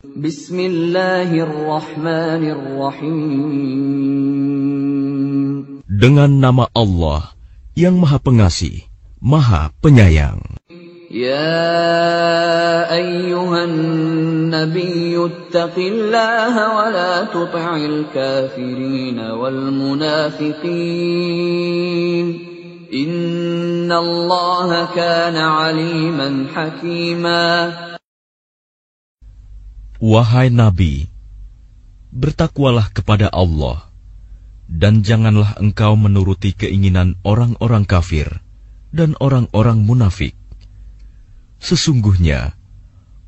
Bismillahirrahmanirrahim. Dengan nama Allah yang Maha Pengasih, Maha Penyayang. Ya ayyuhan nabiyyu ittaqillaha wa la tuti'il kafirin wal munafiqin. Innallaha kana 'aliman hakima. Wahai Nabi, bertakwalah kepada Allah, dan janganlah engkau menuruti keinginan orang-orang kafir dan orang-orang munafik. Sesungguhnya,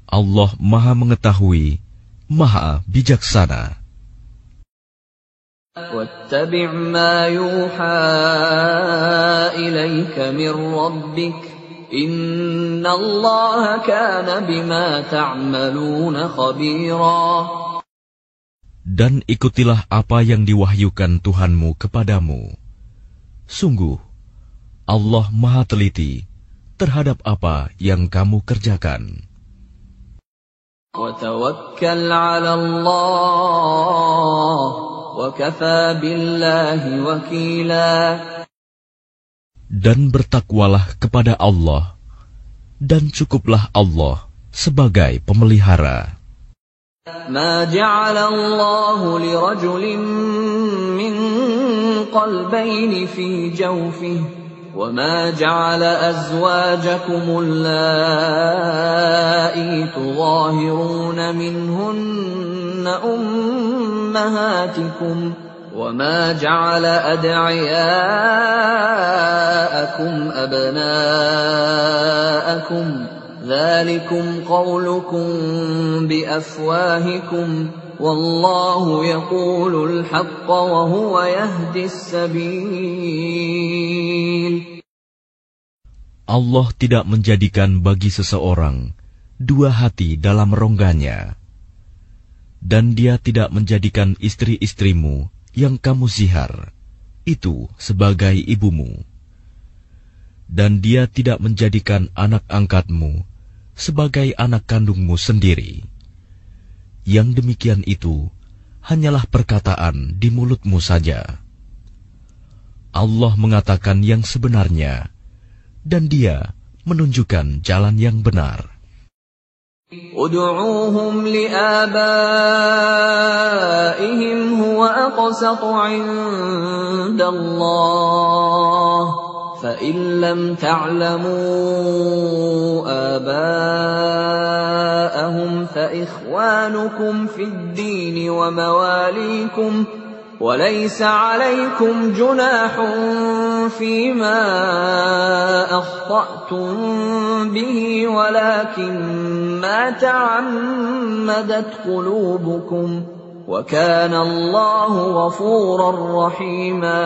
Allah Maha Mengetahui, Maha Bijaksana. وَاتَّبِعْ مَا يُوحَى إِلَيْكَ مِنْ رَبِّكَ إِنَّ اللَّهَ كَانَ بِمَا تَعْمَلُونَ خَبِيرًا. Dan ikutilah apa yang diwahyukan Tuhanmu kepadamu. Sungguh, Allah Maha Teliti terhadap apa yang kamu kerjakan. وَتَوَكَّلْ عَلَى اللَّهِ وَكَفَى بِاللَّهِ وَكِيلًا. Dan bertakwalah kepada Allah, dan cukuplah Allah sebagai pemelihara. مَا جَعَلَ اللَّهُ لِرَجُلٍ مِّن قَلْبَيْنِ فِي جَوْفِهِ وَمَا جَعَلَ أَزْوَاجَكُمُ اللَّائِي تُظَاهِرُونَ مِنْهُنَّ أُمَّهَاتِكُمْ وَمَا جَعَلَ أَدْعِيَاءَكُمْ أَبْنَاءَكُمْ ذَلِكُمْ قَوْلُكُمْ بِأَفْوَاهِكُمْ وَاللَّهُ يَقُولُ الْحَقَّ وَهُوَ يَهْدِي السَّبِيلَ. Allah tidak menjadikan bagi seseorang dua hati dalam rongganya, dan Dia tidak menjadikan istri-istrimu yang kamu zihar itu sebagai ibumu, dan Dia tidak menjadikan anak angkatmu sebagai anak kandungmu sendiri. Yang demikian itu hanyalah perkataan di mulutmu saja. Allah mengatakan yang sebenarnya, dan Dia menunjukkan jalan yang benar. Ud'uuhum li'abaihim huwa aqsatu 'indallah fa in lam ta'lamu abaahum fa ikhwanukum fid din wa mawalikum وليس عليكم جناح فيما أخطأتم به ولكن ما تعمدت قلوبكم وكان الله غفورا رحيما.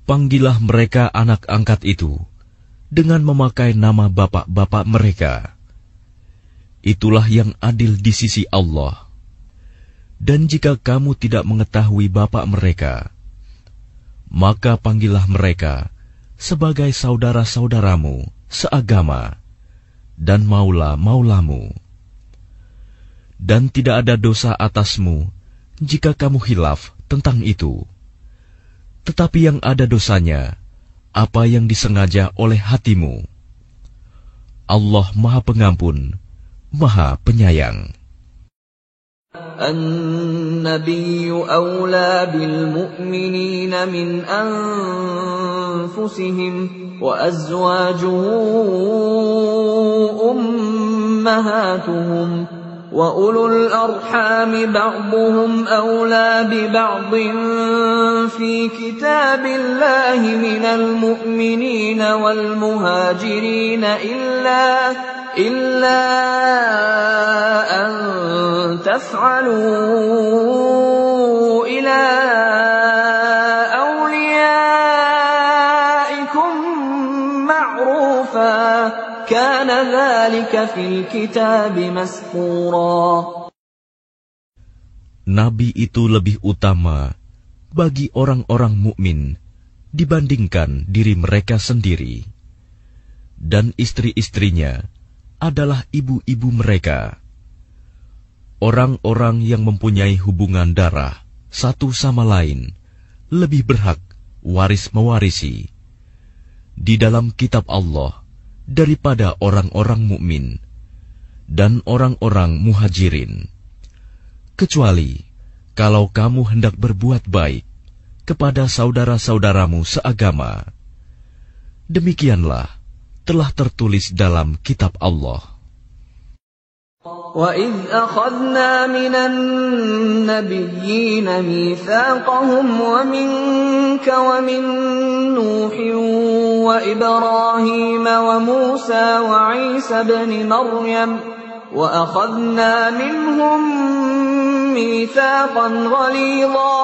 Panggillah mereka anak angkat itu dengan memakai nama bapak-bapak mereka. Itulah yang adil di sisi Allah. Dan jika kamu tidak mengetahui bapak mereka, maka panggillah mereka sebagai saudara-saudaramu seagama dan maula-maulamu. Dan tidak ada dosa atasmu jika kamu khilaf tentang itu. Tetapi yang ada dosanya, apa yang disengaja oleh hatimu. Allah Maha Pengampun, Maha Penyayang. النبي أولى بالمؤمنين من أنفسهم وأزواجه أمهاتهم وأولو الأرحام بعضهم أولى ببعض في كتاب الله من المؤمنين والمهاجرين إلا أن تفعلوا إلى أوليائكم معروفا كان ذلك في الكتاب مسطورا. Nabi itu lebih utama bagi orang-orang mukmin dibandingkan diri mereka sendiri, dan istri-istrinya adalah ibu-ibu mereka. orang-orang yang mempunyai hubungan darah satu sama lain lebih berhak waris-mewarisi di dalam kitab Allah daripada orang-orang mukmin dan orang-orang muhajirin, kecuali kalau kamu hendak berbuat baik kepada saudara-saudaramu seagama. Demikianlah telah tertulis dalam kitab Allah. وَإِذْ أَخَذْنَا مِنَ النَّبِيِّينَ مِيثَاقَهُمْ وَمِنكَ وَمِن نُّوحٍ وَإِبْرَاهِيمَ وَمُوسَى وَعِيسَى ابْنِ مَرْيَمَ وَأَخَذْنَا مِنْهُم مِّيثَاقًا غَلِيظًا.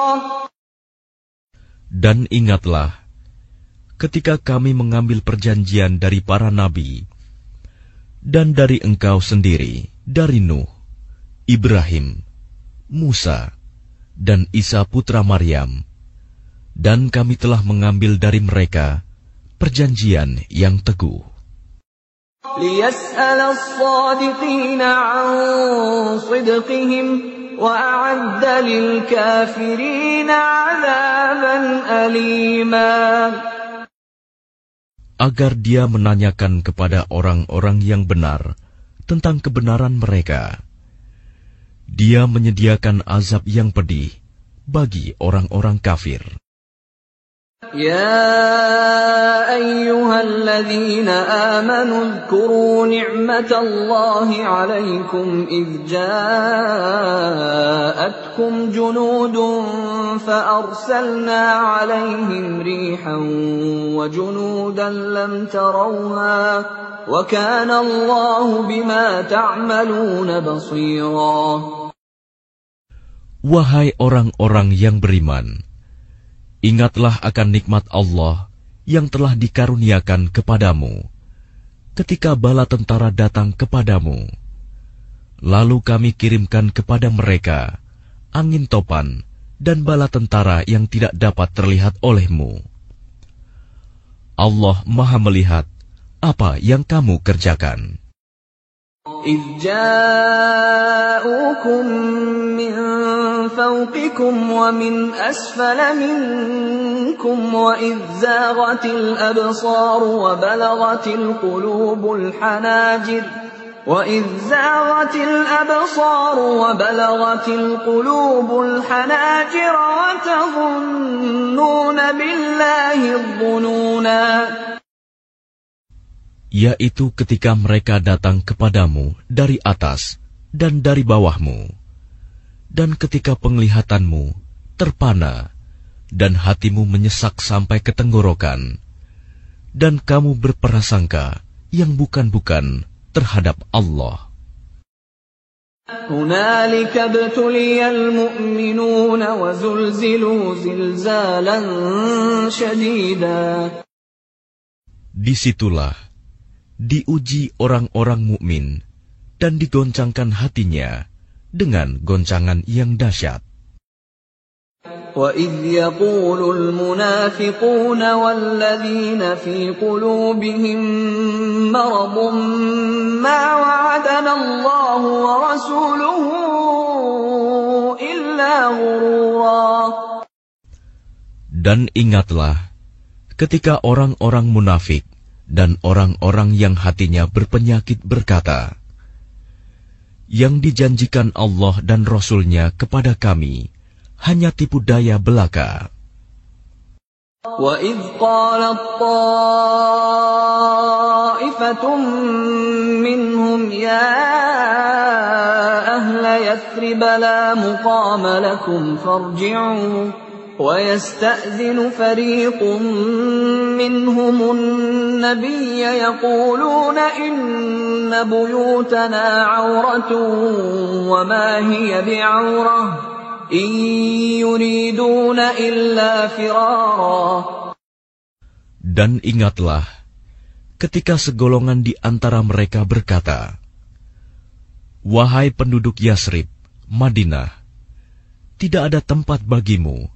Dan ingatlah ketika kami mengambil perjanjian dari para nabi dan dari engkau sendiri, dari Nuh, Ibrahim, Musa, dan Isa putra Maryam, dan kami telah mengambil dari mereka perjanjian yang teguh. لِيَسْأَلَ الصَّادِقِينَ عَنْ صِدْقِهِمْ وَأَعَدَّ لِلْكَافِرِينَ عَذَابًا أَلِيمًا. Agar dia menanyakan kepada orang-orang yang benar tentang kebenaran mereka. Dia menyediakan azab yang pedih bagi orang-orang kafir. يَا أَيُّهَا الَّذِينَ آمَنُوا اذْكُرُوا نِعْمَةَ اللَّهِ عَلَيْكُمْ إِذْ جَاءَتْكُمْ جُنُودٌ فَأَرْسَلْنَا عَلَيْهِمْ رِيحًا وَجُنُودًا لَّمْ تَرَوْهَا وَكَانَ اللَّهُ بِمَا تَعْمَلُونَ بَصِيرًا. Wahai orang-orang yang beriman, ingatlah akan nikmat Allah yang telah dikaruniakan kepadamu ketika bala tentara datang kepadamu. Lalu kami kirimkan kepada mereka angin topan dan bala tentara yang tidak dapat terlihat olehmu. Allah Maha melihat apa yang kamu kerjakan. إِذْ جَاءُوكُم مِّن فَوْقِكُمْ وَمِنْ أَسْفَلَ مِنكُمْ وَإِذْ زَاغَتِ الْأَبْصَارُ وَبَلَغَتِ الْقُلُوبُ الْحَنَاجِرَ وَتَظُنُّونَ بِاللَّهِ الظُّنُونَا. Yaitu ketika mereka datang kepadamu dari atas dan dari bawahmu, dan ketika penglihatanmu terpana dan hatimu menyesak sampai ke tenggorokan, dan kamu berprasangka yang bukan-bukan terhadap Allah. هُنَالِكَ ابْتُلِيَ الْمُؤْمِنُونَ وَزُلْزِلُوا زِلْزَالًا شَدِيدًا. Disitulah diuji orang-orang mukmin dan digoncangkan hatinya dengan goncangan yang dahsyat. وَإِذْ يَقُولُ الْمُنَافِقُونَ وَالَّذِينَ فِي قُلُوبِهِم مَّرَضٌ مَّا وَعَدَنَا اللَّهُ وَرَسُولُهُ إِلَّا غُرُورًا. Dan ingatlah ketika orang-orang munafik dan orang-orang yang hatinya berpenyakit berkata, yang dijanjikan Allah dan Rasul-Nya kepada kami hanya tipu daya belaka. وَإِذْ قَالَتْ طَائِفَةٌ مِّنْهُمْ يَا أَهْلَ يَثْرِبَ لَا مُقَامَ لَكُمْ فَارْجِعُوا وَيَسْتَأْذِنُ فَرِيقٌ مِّنْهُمُ النَّبِيَّ يَقُولُونَ إِنَّ بُيُوتَنَا عَوْرَةٌ وَمَا هِيَ بِعَوْرَةٍ إِن يُرِيدُونَ إِلَّا فِرَارًا. Dan ingatlah ketika segolongan di antara mereka berkata, wahai penduduk Yasrib, Madinah, tidak ada tempat bagimu,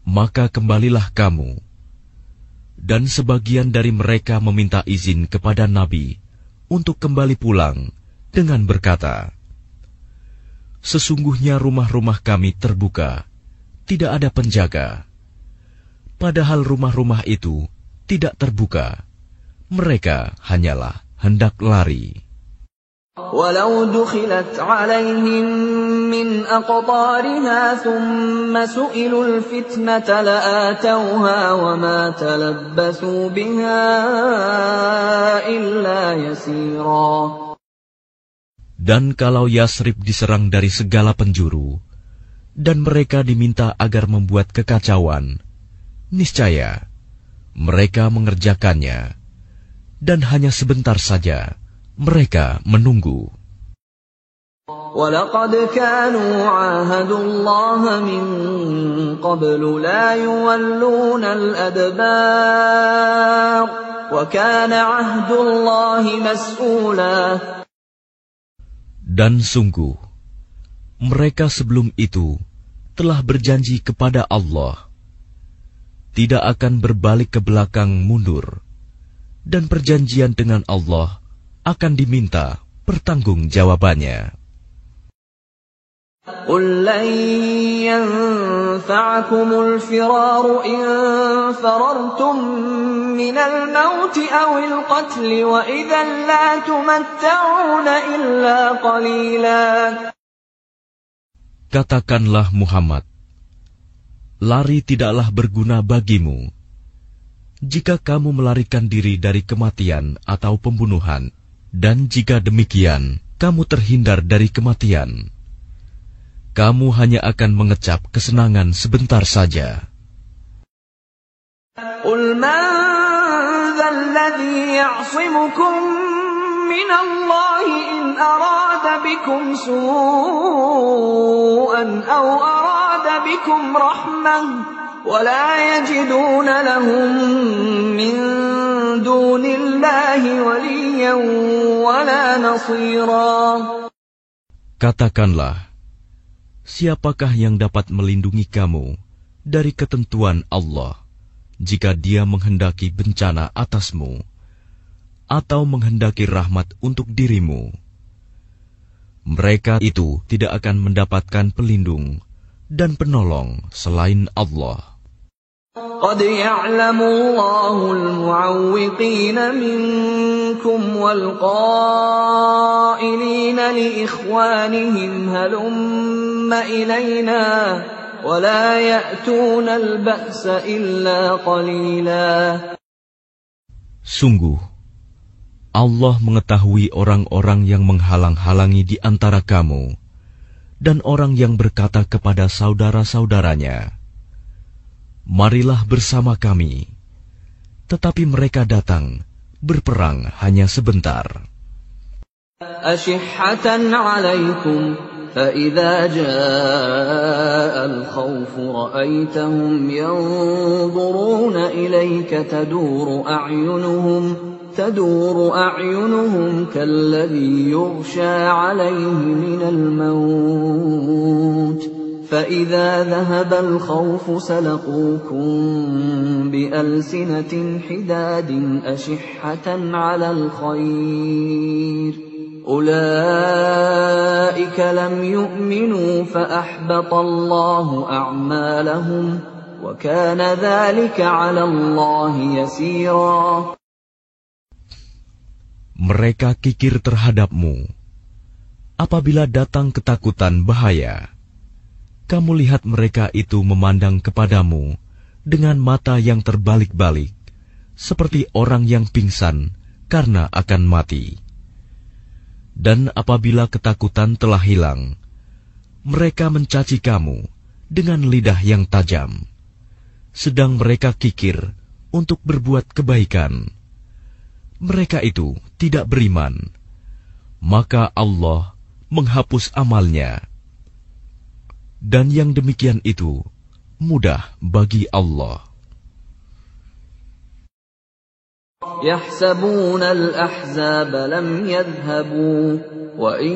maka kembalilah kamu. Dan sebagian dari mereka meminta izin kepada Nabi untuk kembali pulang dengan berkata, Sesungguhnya rumah-rumah kami terbuka, tidak ada penjaga. Padahal rumah-rumah itu tidak terbuka. Mereka hanyalah hendak lari. وَلَوْ دُخِلَتْ عَلَيْهِمْ مِنْ أَقْطَارِهَا ثُمَّ سُئِلُوا الْفِتْنَةَ لَآتَوْهَا وَمَا تَلَبَّثُوا بِهَا إِلَّا يَسِيرًا. Dan kalau Yasrib diserang dari segala penjuru, dan mereka diminta agar membuat kekacauan, niscaya mereka mengerjakannya, dan hanya sebentar saja mereka menunggu. وَلَقَدْ كَانُوا عَاهَدُوا اللَّهَ مِنْ قَبْلُ لَا يُوَلُّونَ الْأَدْبَارَ وَكَانَ عَهْدُ اللَّهِ مَسْئُولًا. Dan sungguh, mereka sebelum itu telah berjanji kepada Allah, tidak akan berbalik ke belakang mundur, dan perjanjian dengan Allah akan diminta pertanggungjawabannya. قُل لَّن يَنفَعَكُمُ الْفِرَارُ إِن فَرَرْتُم مِّنَ الْمَوْتِ أَوِ الْقَتْلِ وَإِذًا لَّا تُمَتَّعُونَ إِلَّا قَلِيلًا. Katakanlah Muhammad, lari tidaklah berguna bagimu. Jika kamu melarikan diri dari kematian atau pembunuhan, dan jika demikian kamu terhindar dari kematian, kamu hanya akan mengecap kesenangan sebentar saja. قُلْ مَنْ ذَا الَّذِي يَعْصِمُكُمْ مِنَ اللَّهِ إِنْ أَرَادَ بِكُمْ سُوءًا أَوْ أَرَادَ بِكُمْ رَحْمَةً وَلَا يَجِدُونَ لَهُم مِّن دُونِ اللَّهِ وَلِيًّا وَلَا نَصِيرًا. Katakanlah, siapakah yang dapat melindungi kamu dari ketentuan Allah jika Dia menghendaki bencana atasmu atau menghendaki rahmat untuk dirimu? Mereka itu tidak akan mendapatkan pelindung dan penolong selain Allah. قَدْ يَعْلَمُ اللَّهُ الْمُعَوِّقِينَ مِنكُمْ وَالْقَائِلِينَ لِإِخْوَانِهِمْ هَلُمَّ إِلَيْنَا وَلَا يَأْتُونَ الْبَأْسَ إِلَّا قَلِيلًا. Sungguh, Allah mengetahui orang-orang yang menghalang-halangi di antara kamu dan orang yang berkata kepada saudara-saudaranya, "Marilah bersama kami," tetapi mereka datang berperang hanya sebentar. أَشِحَّةً عَلَيْكُمْ فَإِذَا جَاءَ الْخَوْفُ رَأَيْتَهُمْ يَنظُرُونَ إِلَيْكَ تدور أعينهم كالذي يغشى عليه من الموت فإذا ذهب الخوف سلقوكم بألسنة حداد أشحة على الخير أولئك لم يؤمنوا فأحبط الله أعمالهم وكان ذلك على الله يسيرا. Mereka kikir terhadapmu. Apabila datang ketakutan bahaya, kamu lihat mereka itu memandang kepadamu dengan mata yang terbalik-balik, seperti orang yang pingsan karena akan mati. Dan apabila ketakutan telah hilang, mereka mencaci kamu dengan lidah yang tajam, sedang mereka kikir untuk berbuat kebaikan. Mereka itu tidak beriman, maka Allah menghapus amalnya. Dan yang demikian itu mudah bagi Allah. يحسبون الأحزاب لم يذهبوا وإن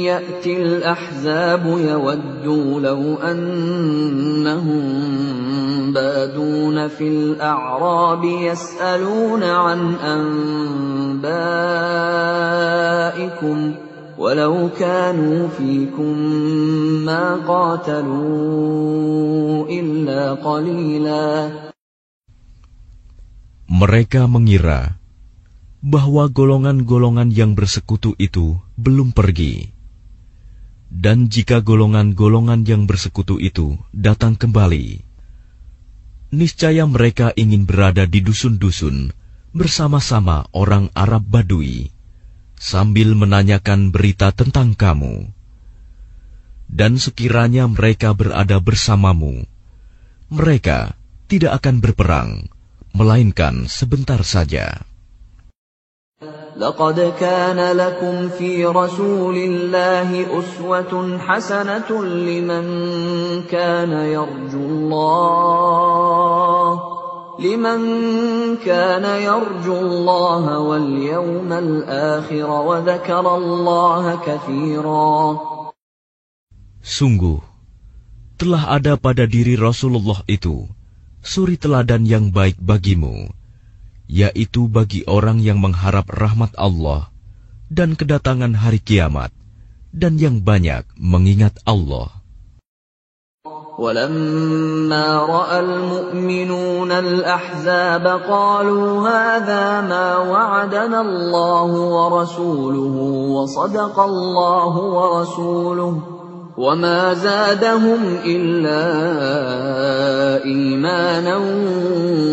يأتي الأحزاب يودوا لو أنهم بادون في الأعراب يسألون عن أنبائكم ولو كانوا فيكم ما قاتلوا إلا قليلا. Mereka mengira bahwa golongan-golongan yang bersekutu itu belum pergi. Dan jika golongan-golongan yang bersekutu itu datang kembali, niscaya mereka ingin berada di dusun-dusun bersama-sama orang Arab Badui, sambil menanyakan berita tentang kamu. Dan sekiranya mereka berada bersamamu, mereka tidak akan berperang, melainkan sebentar saja. لقد كان لكم في رسول الله أسوة حسنة لمن كان يرجو الله واليوم الآخر وذكر الله كثيرا. Sungguh, telah ada pada diri Rasulullah itu suri teladan yang baik bagimu, yaitu bagi orang yang mengharap rahmat Allah dan kedatangan hari kiamat, dan yang banyak mengingat Allah. وَلَمَّا رَأَى الْمُؤْمِنُونَ الْأَحْزَابَ قَالُوا هَذَا مَا وَعَدَنَا اللَّهُ وَرَسُولُهُ وَصَدَقَ اللَّهُ وَرَسُولُهُ وَمَا زَادَهُمْ إِلَّا إِيمَانًا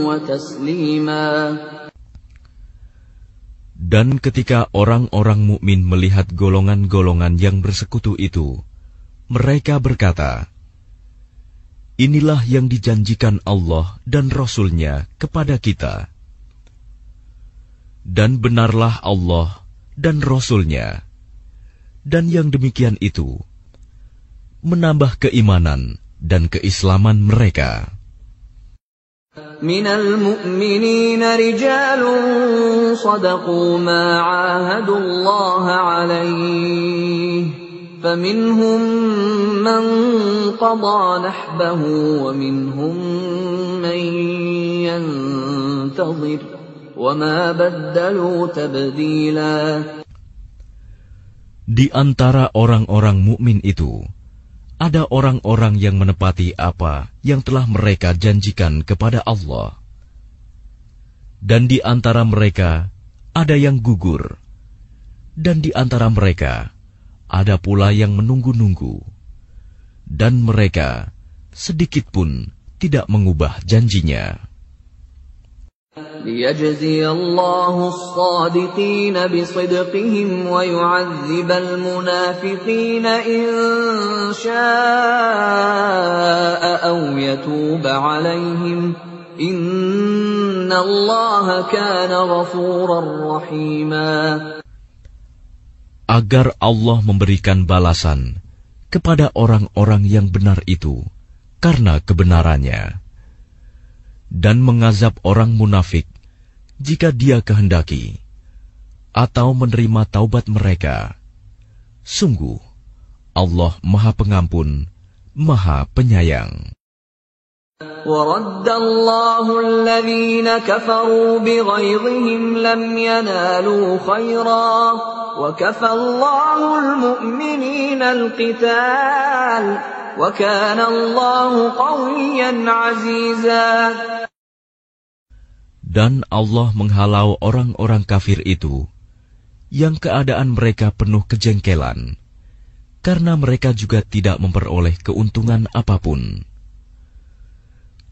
وَتَسْلِيمًا. Dan ketika orang-orang mukmin melihat golongan-golongan yang bersekutu itu, mereka berkata, inilah yang dijanjikan Allah dan Rasul-Nya kepada kita. Dan benarlah Allah dan Rasul-Nya. Dan yang demikian itu menambah keimanan dan keislaman mereka. Minal mu'minina rijalun sadaqu ma 'ahadullaha 'alaihi faminhum man qada nahbahu wa minhum man yantazir wa ma baddalu tabdila. Di antara orang-orang mukmin itu ada orang-orang yang menepati apa yang telah mereka janjikan kepada Allah. Dan di antara mereka ada yang gugur. Dan di antara mereka ada pula yang menunggu-nunggu. Dan mereka sedikit pun tidak mengubah janjinya. ليجزي الله الصادقين بصدقهم ويعذب المنافقين إن شاء أو يتوب عليهم إن الله كان غفورا رحيما. Agar Allah memberikan balasan kepada orang-orang yang benar itu karena kebenarannya, dan mengazab orang munafik jika Dia kehendaki, atau menerima taubat mereka. Sungguh, Allah Maha Pengampun, Maha Penyayang. وَرَدَّ اللَّهُ الَّذِينَ كَفَرُوا بِغَيظِهِمْ لَمْ يَنَالُوا خَيْرًا وَكَفَى اللَّهُ الْمُؤْمِنِينَ الْقِتَالَ وَكَانَ اللَّهُ قَوِيًّا عَزِيزًا. Dan Allah menghalau orang-orang kafir itu, yang keadaan mereka penuh kejengkelan, karena mereka juga tidak memperoleh keuntungan apapun.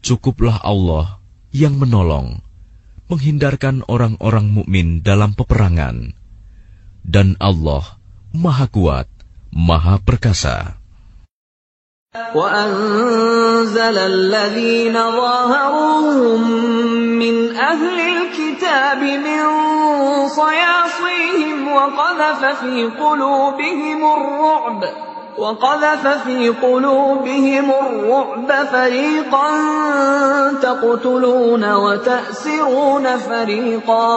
Cukuplah Allah yang menolong, menghindarkan orang-orang mukmin dalam peperangan, dan Allah Maha Kuat, Maha Perkasa. وَأَنزَلَ الَّذِينَ ظَاهَرُوهُم مِّنْ أَهْلِ الْكِتَابِ مِنْ صَيَاصِيهِمْ وَقَذَفَ فِي قُلُوبِهِمُ الرُّعْبَ فَرِيقًا تَقْتُلُونَ وَتَأْسِرُونَ فَرِيقًا.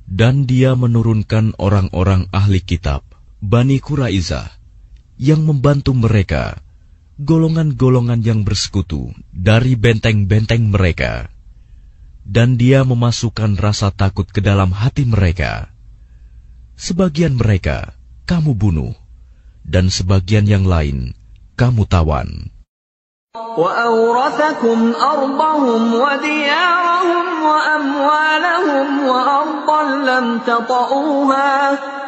Dan Dia menurunkan orang-orang ahli kitab, Bani Quraizah, yang membantu mereka, golongan-golongan yang bersekutu dari benteng-benteng mereka. Dan Dia memasukkan rasa takut ke dalam hati mereka. sebagian mereka kamu bunuh, dan sebagian yang lain kamu tawan. وَأَوْرَثَكُمْ أَرْضَهُمْ وَدِيَارَهُمْ وَأَمْوَالَهُمْ وَأَرْضًا لَّمْ تَطَئُوهَا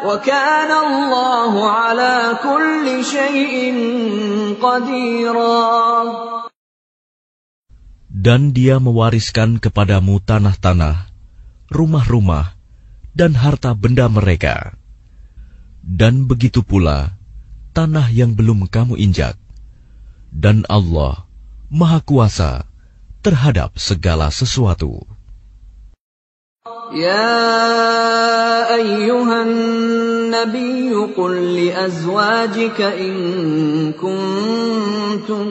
وَكَانَ اللَّهُ عَلَى كُلِّ شَيْءٍ قَدِيرًا. Dan Dia mewariskan kepadamu tanah-tanah, rumah-rumah, dan harta benda mereka. Dan begitu pula tanah yang belum kamu injak. Dan Allah Maha Kuasa terhadap segala sesuatu. يا أيها النبي قل لأزواجك إن كنتن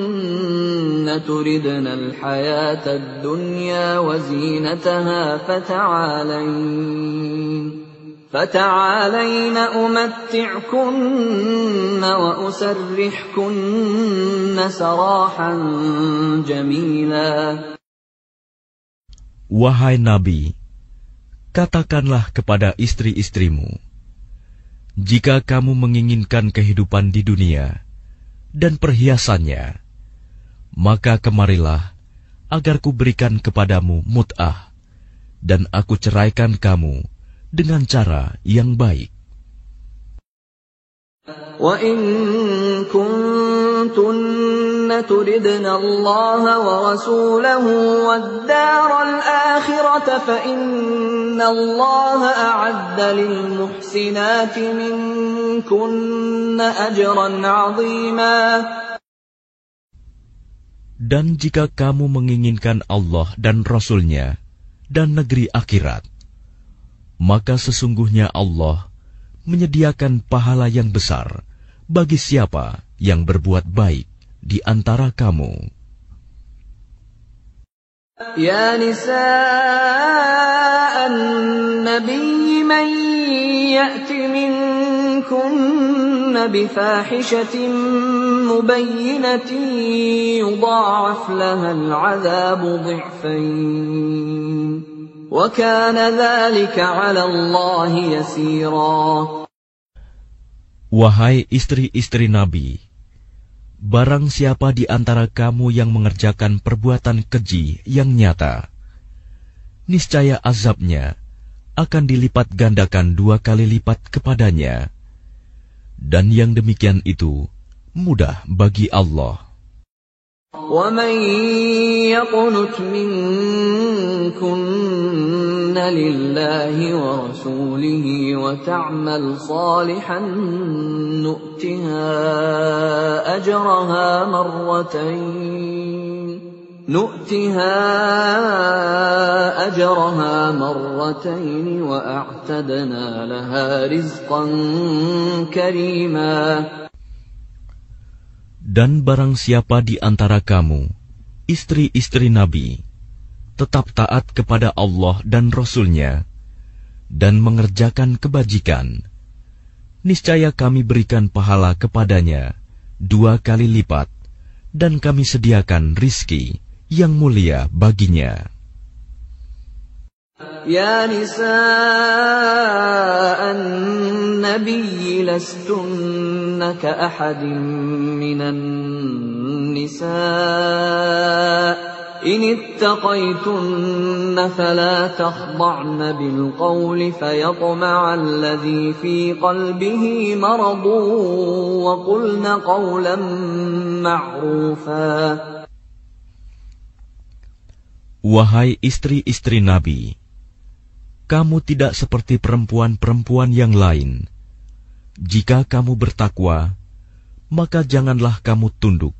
تردن الحياة الدنيا وزينتها فتعالين أمتعكن وأسرحكن سراحا جميلا. Wahai Nabi, katakanlah kepada istri-istrimu, jika kamu menginginkan kehidupan di dunia dan perhiasannya, maka kemarilah agar kuberikan kepadamu mut'ah, dan aku ceraikan kamu dengan cara yang baik. وَإِن كُنتُنَّ تُرِدْنَ اللَّهَ وَرَسُولَهُ وَالدَّارَ الْآخِرَةَ فَإِنَّ اللَّهَ أَعَدَّ لِلْمُحْسِنَاتِ مِنكُنَّ أَجْرًا عَظِيمًا. Dan jika kamu menginginkan Allah dan Rasul-Nya dan negeri akhirat, maka sesungguhnya Allah menyediakan pahala yang besar bagi siapa yang berbuat baik di antara kamu. يا نساء النبي من يأت منكن بفاحشة مبينة يضاعف لها العذاب ضعفين وكان ذلك على الله يسيرا. Wahai istri-istri Nabi, barang siapa di antara kamu yang mengerjakan perbuatan keji yang nyata, niscaya azabnya akan dilipat gandakan 2 kali lipat kepadanya. Dan yang demikian itu mudah bagi Allah. وَمَن يَقْنُتْ مِنكُنَّ لِلَّهِ وَرَسُولِهِ وَتَعْمَلْ صَالِحًا نُؤْتِهَا أَجْرَهَا مَرَّتَيْنِ وَأَعْتَدْنَا لَهَا رِزْقًا كَرِيمًا. Dan barang siapa di antara kamu, istri-istri Nabi, tetap taat kepada Allah dan Rasul-Nya, dan mengerjakan kebajikan, niscaya kami berikan pahala kepadanya 2 kali lipat, dan kami sediakan rizki yang mulia baginya. يا نساء النبي لستن كأحد من النساء إن اتقيتن فلا تخضعن بالقول فيطمع الذي في قلبه مرض وقلن قولا معروفا. Wahai istri-istri Nabi, kamu tidak seperti perempuan-perempuan yang lain. Jika kamu bertakwa, maka janganlah kamu tunduk,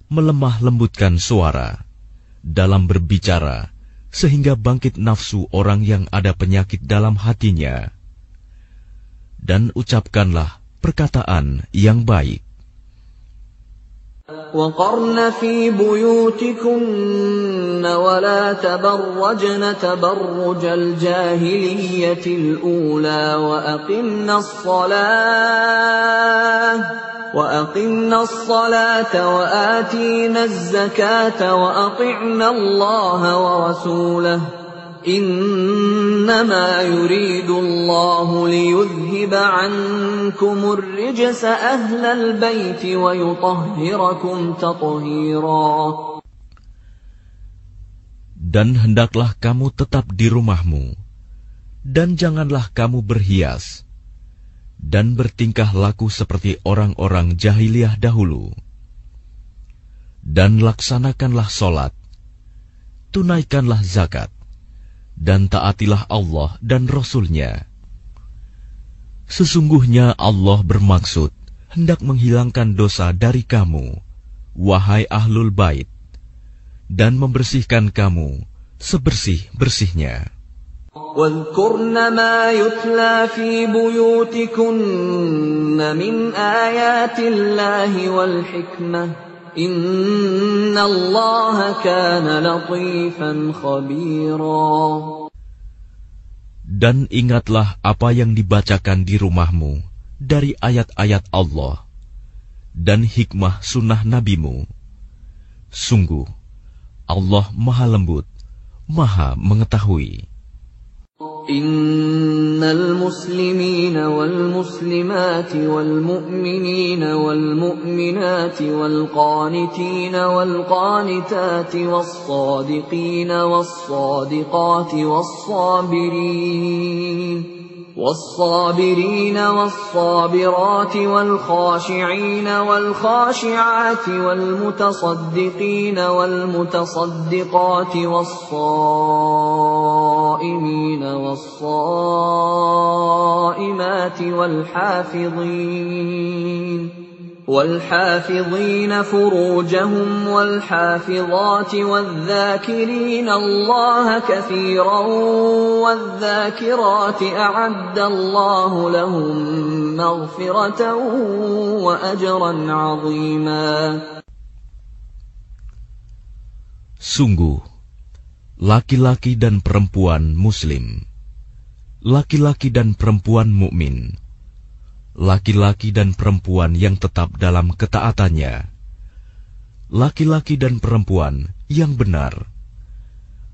melemah lembutkan suara dalam berbicara, sehingga bangkit nafsu orang yang ada penyakit dalam hatinya. Dan ucapkanlah perkataan yang baik. وَقَرْنَ فِي بُيُوتِكُنَّ وَلَا تَبَرَّجْنَ تَبَرُّجَ الْجَاهِلِيَّةِ الْأُولَى وَأَقِمْنَ الصَّلَاةَ وَآتِينَ الزَّكَاةَ وَأَطِعْنَ اللَّهَ وَرَسُولَهُ إنما يريد الله ليذهب عنكم الرجس أهل البيت ويطهركم تطهيرا. Dan hendaklah kamu tetap di rumahmu, dan janganlah kamu berhias, dan bertingkah laku seperti orang-orang jahiliyah dahulu. Dan laksanakanlah solat, tunaikanlah zakat, dan taatilah Allah dan Rasul-Nya. Sesungguhnya Allah bermaksud hendak menghilangkan dosa dari kamu, wahai ahlul bait, dan membersihkan kamu sebersih-bersihnya. وَاذْكُرْنَ مَا يُتْلَى فِي بُيُوتِكُنَّ مِنْ آيَاتِ اللَّهِ وَالْحِكْمَةِ إِنَّ اللَّهَ كَانَ لَطِيفًا خَبِيرًا. Dan ingatlah apa yang dibacakan di rumahmu dari ayat-ayat Allah dan hikmah sunnah nabimu. Sungguh, Allah Maha Lembut, Maha Mengetahui. إن المسلمين والمسلمات والمؤمنين والمؤمنات والقانتين والقانتات والصادقين والصادقات والصابرين والصابرات والخاشعين والخاشعات والمتصدقين والمتصدقات والصائمين والصائمات والحافظين فروجهم والحافظات والذاكرين الله كثيرا والذاكرات أعد الله لهم مغفرة وأجرا عظيما. Sungguh, laki-laki dan perempuan muslim, laki-laki dan perempuan mukmin, laki-laki dan perempuan yang tetap dalam ketaatannya, laki-laki dan perempuan yang benar,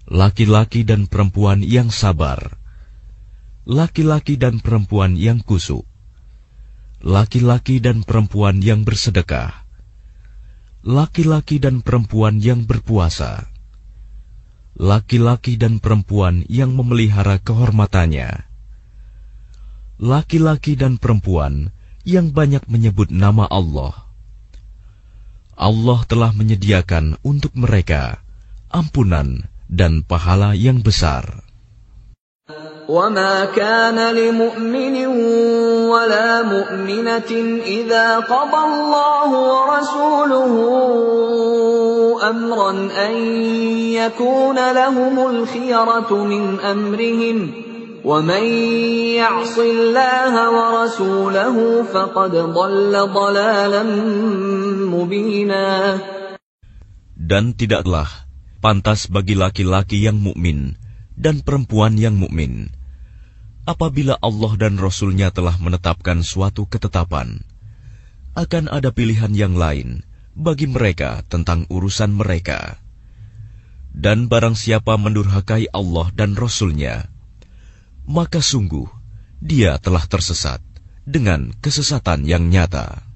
laki-laki dan perempuan yang sabar, laki-laki dan perempuan yang khusyuk, laki-laki dan perempuan yang bersedekah, laki-laki dan perempuan yang berpuasa, laki-laki dan perempuan yang memelihara kehormatannya, laki-laki dan perempuan yang banyak menyebut nama Allah. Allah telah menyediakan untuk mereka ampunan dan pahala yang besar. وَمَا كَانَ لِمُؤْمِنٍ وَلَا مُؤْمِنَةٍ إِذَا قَضَى اللَّهُ وَرَسُولُهُ أَمْرًا أَن يَكُونَ لَهُمُ الْخِيَرَةُ مِنْ أَمْرِهِمْ وَمَن يَعْصِ اللَّهَ وَرَسُولَهُ فَقَدْ ضَلَّ ضَلَالًا مُبِينًا. Dan tidaklah pantas bagi laki-laki yang mukmin dan perempuan yang mukmin, apabila Allah dan Rasul-Nya telah menetapkan suatu ketetapan, akan ada pilihan yang lain bagi mereka tentang urusan mereka. Dan barang siapa mendurhakai Allah dan Rasul-Nya, maka sungguh dia telah tersesat dengan kesesatan yang nyata.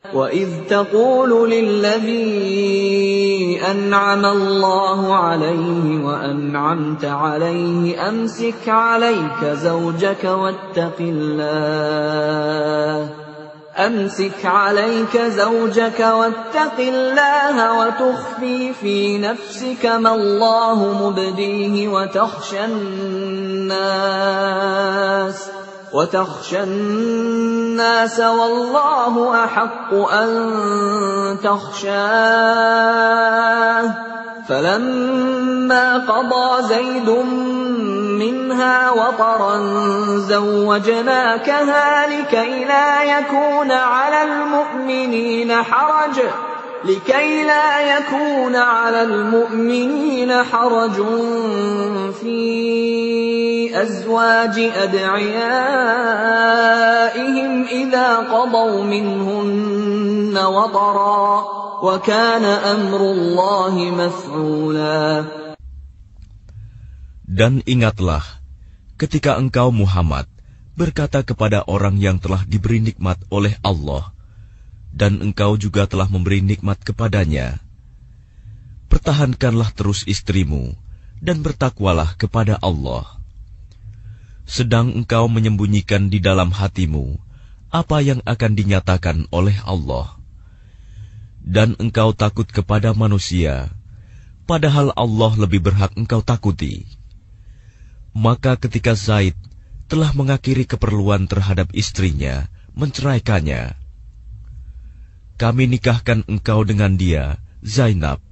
وَإِذْ تَقُولُ لِلَّذِي أَنْعَمَ اللَّهُ عَلَيْهِ وَأَنْعَمْتَ عَلَيْهِ أَمْسِكْ عَلَيْكَ زَوْجَكَ وَاتَّقِ اللَّهَ وَتُخْفِي فِي نَفْسِكَ مَا اللَّهُ مُبْدِيهِ وتخشى الناس والله أحق أن تخشاه فلما قضى زيد منها وطرا زوجناكها لكي لا يكون على المؤمنين حرج في أزواج أدعيائهم إذا قضوا منهن وطرا وكان أمر الله مفعولا. Dan ingatlah ketika engkau Muhammad berkata kepada orang yang telah diberi nikmat oleh Allah, dan engkau juga telah memberi nikmat kepadanya, pertahankanlah terus istrimu dan bertakwalah kepada Allah. Sedang engkau menyembunyikan di dalam hatimu apa yang akan dinyatakan oleh Allah, dan engkau takut kepada manusia, padahal Allah lebih berhak engkau takuti. Maka ketika Zaid telah mengakhiri keperluan terhadap istrinya, menceraikannya, kami nikahkan engkau dengan dia, Zainab,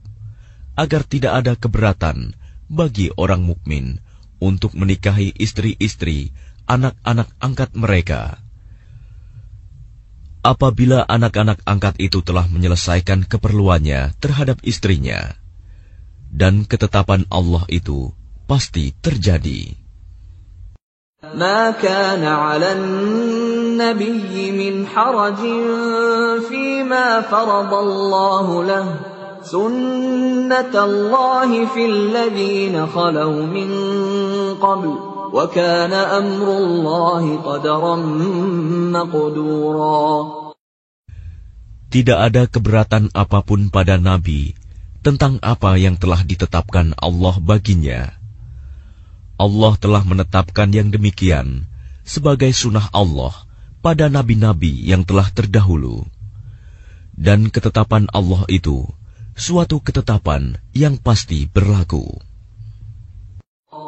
agar tidak ada keberatan bagi orang mukmin untuk menikahi istri-istri anak-anak angkat mereka. Apabila anak-anak angkat itu telah menyelesaikan keperluannya terhadap istrinya, dan ketetapan Allah itu pasti terjadi. ما كان على النبي من حرج فيما فرض الله له سنة الله في الذين خلوا من قبل وكان أمر الله قدرا مقدورا. Tidak ada keberatan apapun pada Nabi tentang apa yang telah ditetapkan Allah baginya. Allah telah menetapkan yang demikian sebagai sunnah Allah pada nabi-nabi yang telah terdahulu. Dan ketetapan Allah itu suatu ketetapan yang pasti berlaku.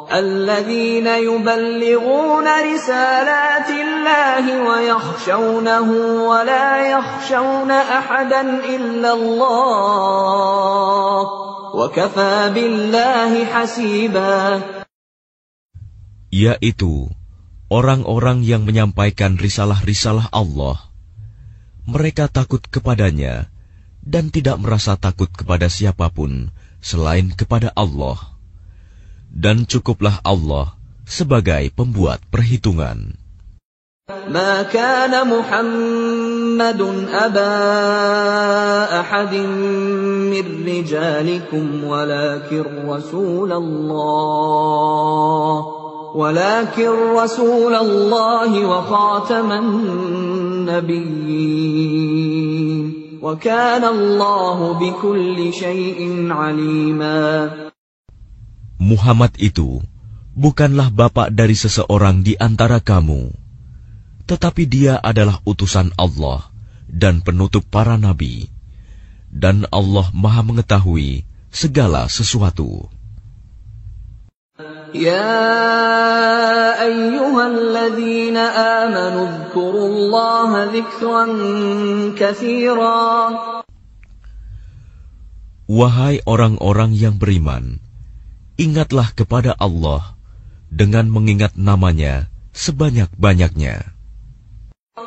الذين يبلغون رسالات الله ويخشونه ولا يخشون أحدا إلا الله وكفى بالله حسيبا. Yaitu orang-orang yang menyampaikan risalah-risalah Allah. Mereka takut kepadanya dan tidak merasa takut kepada siapapun selain kepada Allah. Dan cukuplah Allah sebagai pembuat perhitungan. ما كان محمد أبا أحد من رجالكم ولكن رسول الله وخاتم النبيين وكان الله بكل شيء عليما. Muhammad itu bukanlah bapak dari seseorang di antara kamu, tetapi dia adalah utusan Allah dan penutup para nabi, dan Allah Maha mengetahui segala sesuatu. يا أيها الذين آمنوا اذكروا الله ذكرا كثيرا. Wahai orang-orang yang beriman, ingatlah kepada Allah dengan mengingat namanya sebanyak-banyaknya.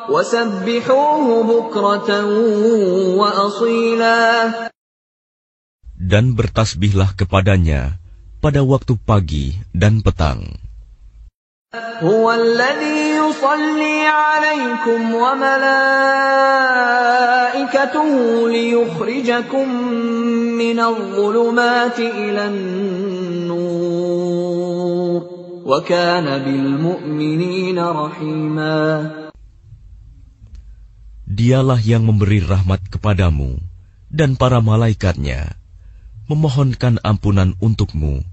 وسبحوه بكرة وأصيلا. Dan bertasbihlah kepadanya pada waktu pagi dan petang. هو الذي يصلي عليكم وملائكته ليخرجكم من الظلمات إلى النور وكان بالمؤمنين رحيما. Dialah yang memberi rahmat kepadamu dan para malaikatnya, memohonkan ampunan untukmu,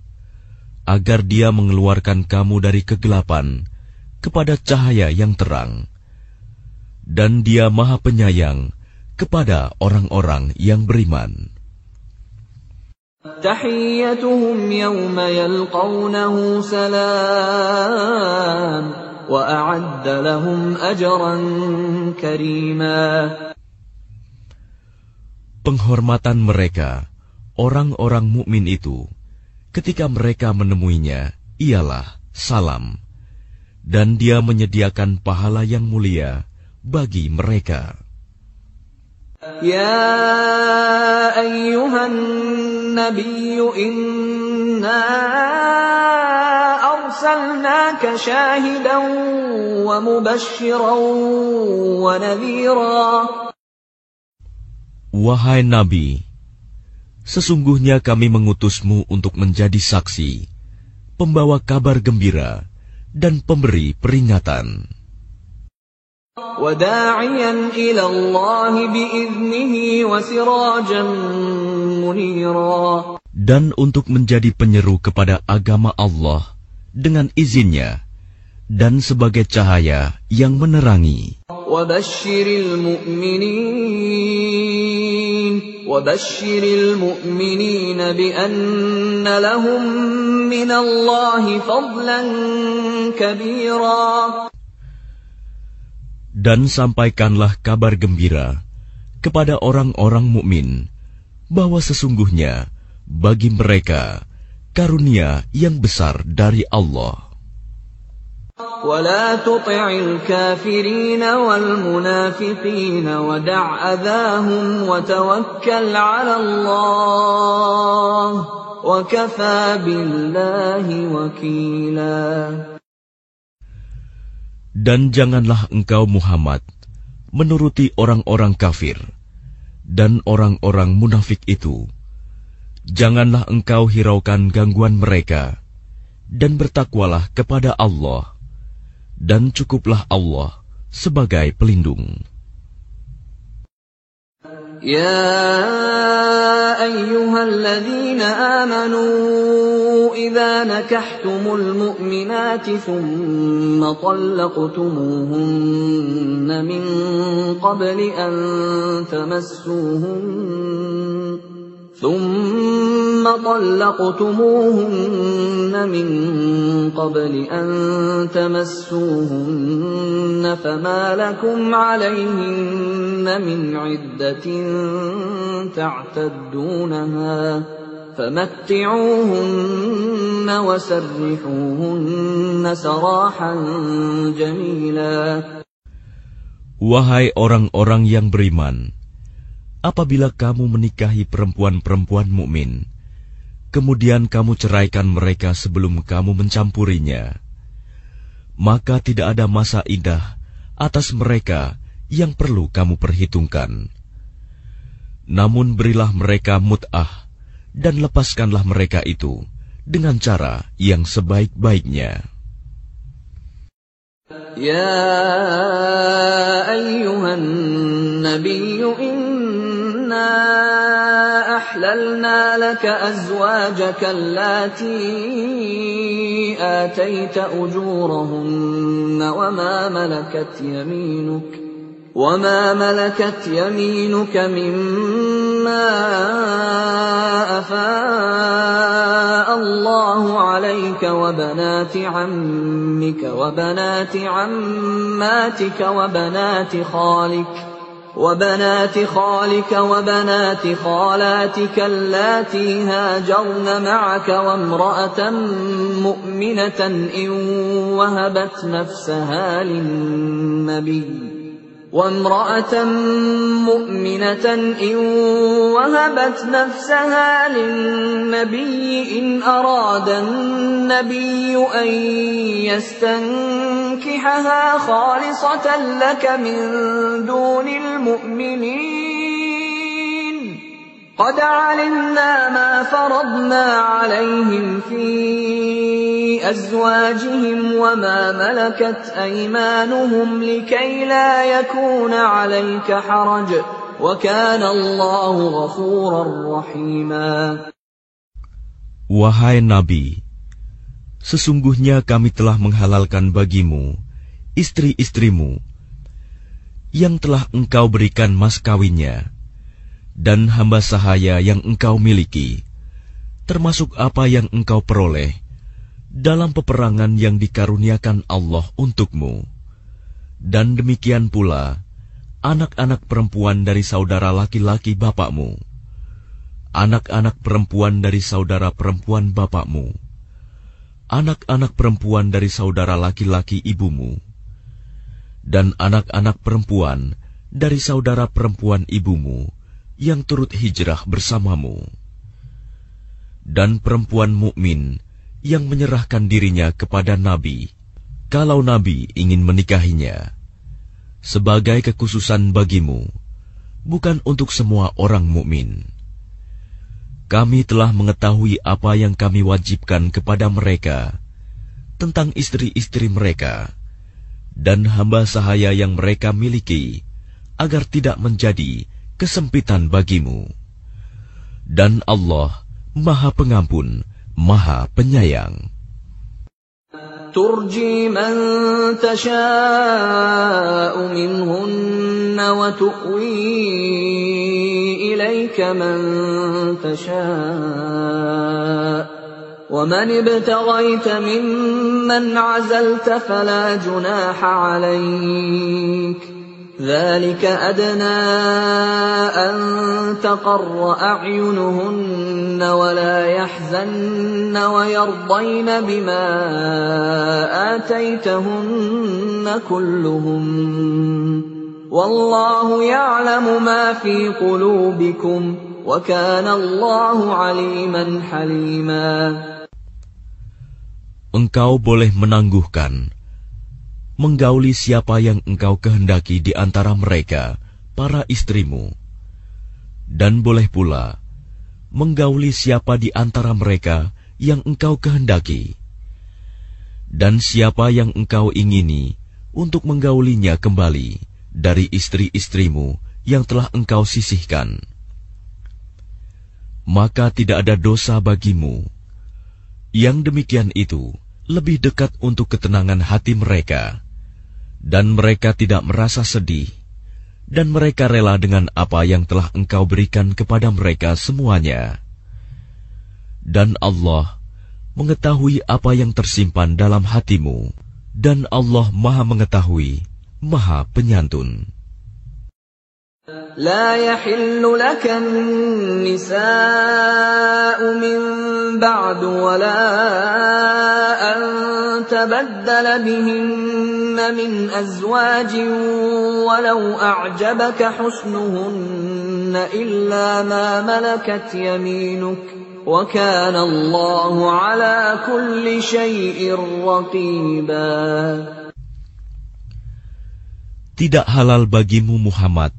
agar dia mengeluarkan kamu dari kegelapan kepada cahaya yang terang. Dan dia Maha Penyayang kepada orang-orang yang beriman. تحيتهم يوم يلقونه سلام وأعد لهم أجرا كريما. Penghormatan mereka, orang-orang mukmin itu, ketika mereka menemuinya, ialah salam, dan dia menyediakan pahala yang mulia bagi mereka. يا أيها النبي إنا أرسلناك شاهدا ومبشرا ونذيرا. Wahai Nabi, sesungguhnya kami mengutusmu untuk menjadi saksi, pembawa kabar gembira dan pemberi peringatan. وَدَاعِيًا إِلَى اللَّهِ بِإِذْنِهِ وَسِرَاجًا مُنِيرًا. Dan untuk menjadi penyeru kepada agama Allah dengan izinnya dan sebagai cahaya yang menerangi. وَبَشِّرِ الْمُؤْمِنِينَ بِأَنَّ لَهُم مِّنَ اللَّهِ فَضْلًا كَبِيرًا. Dan sampaikanlah kabar gembira kepada orang-orang mukmin bahwa sesungguhnya bagi mereka karunia yang besar dari Allah. وَلَا تُطِعِ الْكَافِرِينَ وَالْمُنَافِقِينَ وَدَعْ أَذَاهُمْ وَتَوَكَّلْ عَلَى اللَّهِ وَكَفَى بِاللَّهِ وَكِيلًا. Dan janganlah engkau Muhammad menuruti orang-orang kafir dan orang-orang munafik itu. Janganlah engkau hiraukan gangguan mereka, dan bertakwalah kepada Allah, dan cukuplah Allah sebagai pelindung. يا أيها الذين آمنوا إذا نكحتم المؤمنات ثم طلقتموهن من قبل أن تمسوهن فما لكم عليهن من عدة تعتدونها فمتعوهن وسرحوهن سراحا جميلا. Wahai orang-orang yang beriman, apabila kamu menikahi perempuan-perempuan mukmin, kemudian kamu ceraikan mereka sebelum kamu mencampurinya, maka tidak ada masa iddah atas mereka yang perlu kamu perhitungkan. Namun berilah mereka mut'ah dan lepaskanlah mereka itu dengan cara yang sebaik-baiknya. Ya ayyuhan nabiyyu inna أحللنا لك أزواجك اللاتي آتيت أجورهن وما ملكت يمينك مما أفاء الله عليك وبنات عمك وبنات عماتك وبنات خالك وبنات خالاتك اللاتي هاجرن معك وامرأة مؤمنة إن وهبت نفسها للنبي إن أراد النبي أن يستنكحها خالصة لك من دون المؤمنين قد علمنا ما فرضنا عليهم في أزواجهم وما ملكت أيمانهم لكي لا يكون عليك حرج وكان الله غفورا رحيما. Wahai Nabi, sesungguhnya kami telah menghalalkan bagimu istri-istrimu yang telah engkau berikan mas kawinnya dan hamba sahaya yang engkau miliki, termasuk apa yang engkau peroleh dalam peperangan yang dikaruniakan Allah untukmu, dan demikian pula anak-anak perempuan dari saudara laki-laki bapakmu, anak-anak perempuan dari saudara perempuan bapakmu, anak-anak perempuan dari saudara laki-laki ibumu, dan anak-anak perempuan dari saudara perempuan ibumu yang turut hijrah bersamamu, dan perempuan mukmin yang menyerahkan dirinya kepada Nabi, kalau Nabi ingin menikahinya, sebagai kekhususan bagimu, bukan untuk semua orang mukmin. Kami telah mengetahui apa yang kami wajibkan kepada mereka tentang istri-istri mereka dan hamba sahaya yang mereka miliki, agar tidak menjadi kesempitan bagimu. Dan Allah Maha Pengampun, Maha Penyayang. ترجي من تشاء منهن وتؤوي إليك من تشاء ومن ابتغيت ممن عزلت فلا جناح عليك ذلك أدنى أن تقر أعينهن ولا يحزن ويرضين بما آتيتهن كلهم والله يعلم ما في قلوبكم وكان الله عليما حليما. Engkau boleh menangguhkan, menggauli siapa yang engkau kehendaki di antara mereka, para istrimu, dan boleh pula menggauli siapa di antara mereka yang engkau kehendaki, dan siapa yang engkau ingini untuk menggaulinya kembali dari istri-istrimu yang telah engkau sisihkan. Maka tidak ada dosa bagimu. Yang demikian itu lebih dekat untuk ketenangan hati mereka, dan mereka tidak merasa sedih, dan mereka rela dengan apa yang telah engkau berikan kepada mereka semuanya. Dan Allah mengetahui apa yang tersimpan dalam hatimu, dan Allah Maha Mengetahui, Maha Penyantun. لا يحل لك النساء من بعد ولا أن تبدل بهن من أزواج ولو أعجبك حسنهن إلا ما ملكت يمينك وكان الله على كل شيء رقيبا. Tidak halal bagimu Muhammad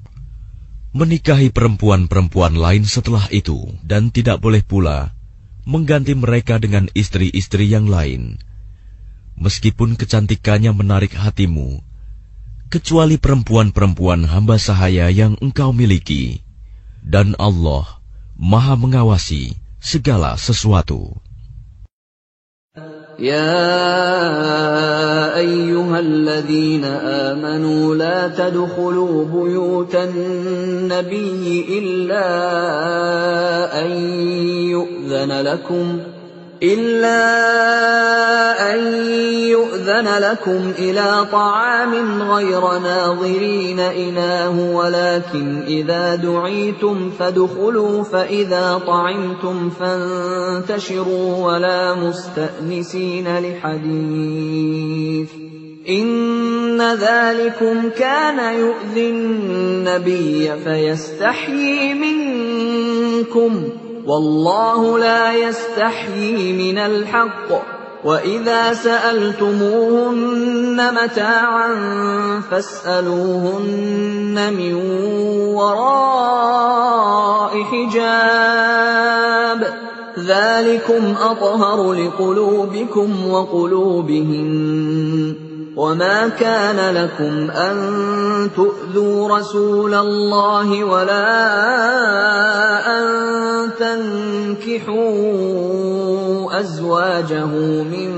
menikahi perempuan-perempuan lain setelah itu, dan tidak boleh pula mengganti mereka dengan istri-istri yang lain, meskipun kecantikannya menarik hatimu, kecuali perempuan-perempuan hamba sahaya yang engkau miliki, dan Allah Maha Mengawasi segala sesuatu. يا أيها الذين آمنوا لا تدخلوا بيوت النبي إلا أن يؤذن لكم إلى طعام غير ناظرين إناه ولكن إذا دعيتم فادخلوا فإذا طعمتم فانتشروا ولا مستأنسين لحديث إن ذلكم كان يؤذي النبي فيستحيي منكم والله لا يستحيي من الحق وإذا سألتموهن متاعا فاسألوهن من وراء حجاب ذلكم أطهر لقلوبكم وقلوبهن وما كان لكم أن تؤذوا رسول الله ولا أن تنكحوا أزواجه من